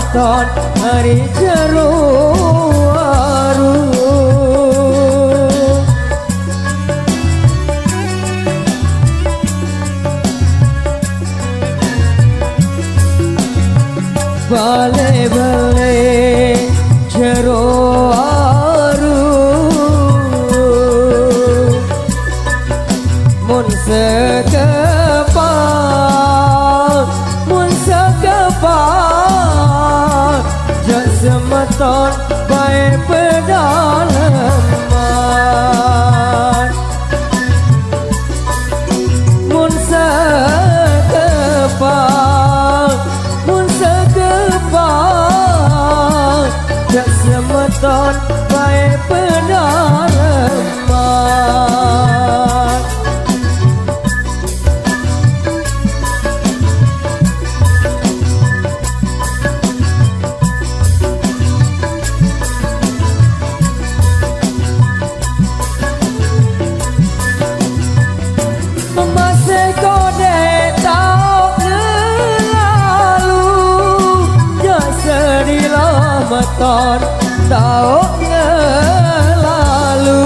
Ramadan hari jeru waru bale-bale jeru waru mun sekepal jak semeton baik pedalaman mun sekepal jak semeton baik pedalaman Ramadan tahun lalu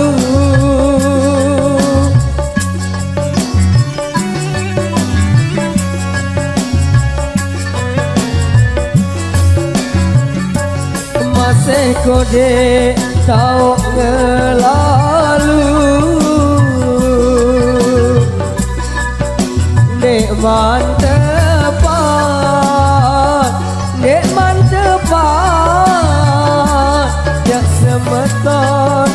masih kode tahun lalu nikmat semeton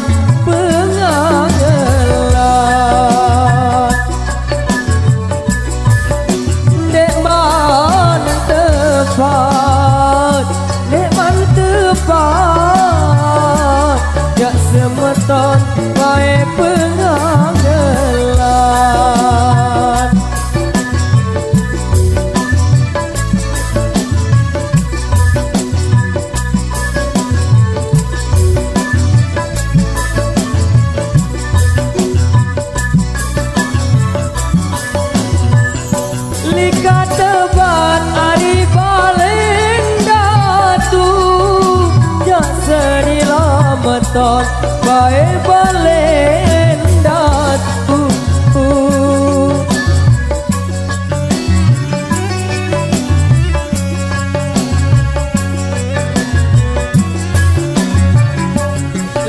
pengangelan dek mana tepat jak semeton baik pengangelan Ramadan baik balen datu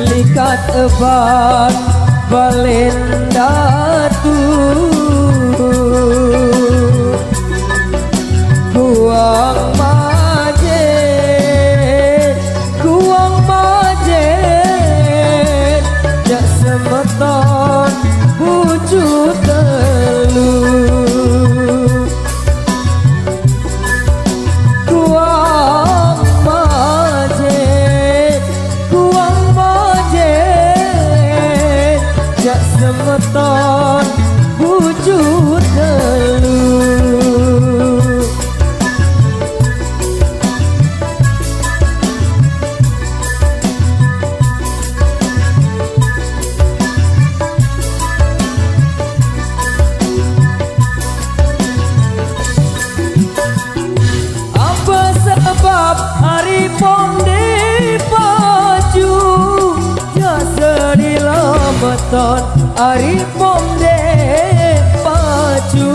likat eban balen datu buang semeton wujud telu kuang majen jak semeton wujud telu hari pomde paju ya sedih Ramadan hari pomde paju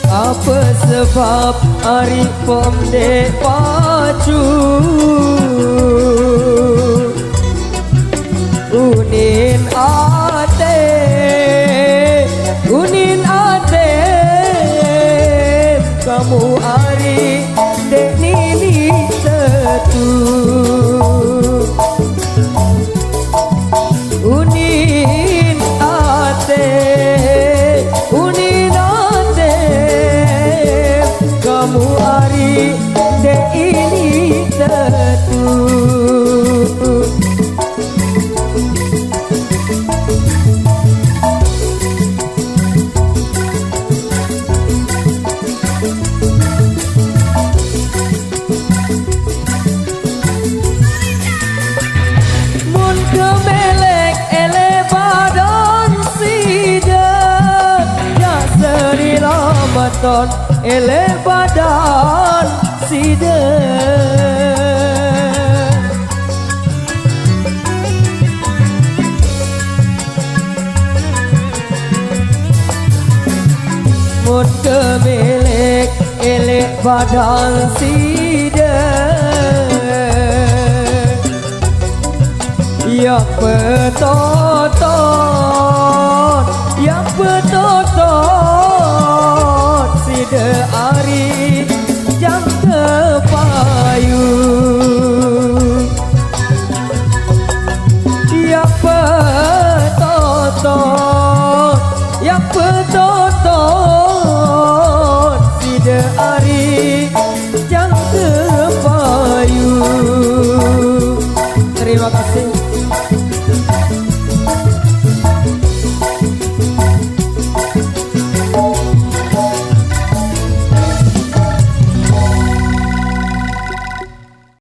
apa sebab hari pomde paju unin ate kamu hari dek nini tetu unin ate kamu hari dek ini tetu ton ele badan sida mut kemelek elek badan sida ya petotot ya petotot sida ari jam kepayu ya petotot ya petotot sida ari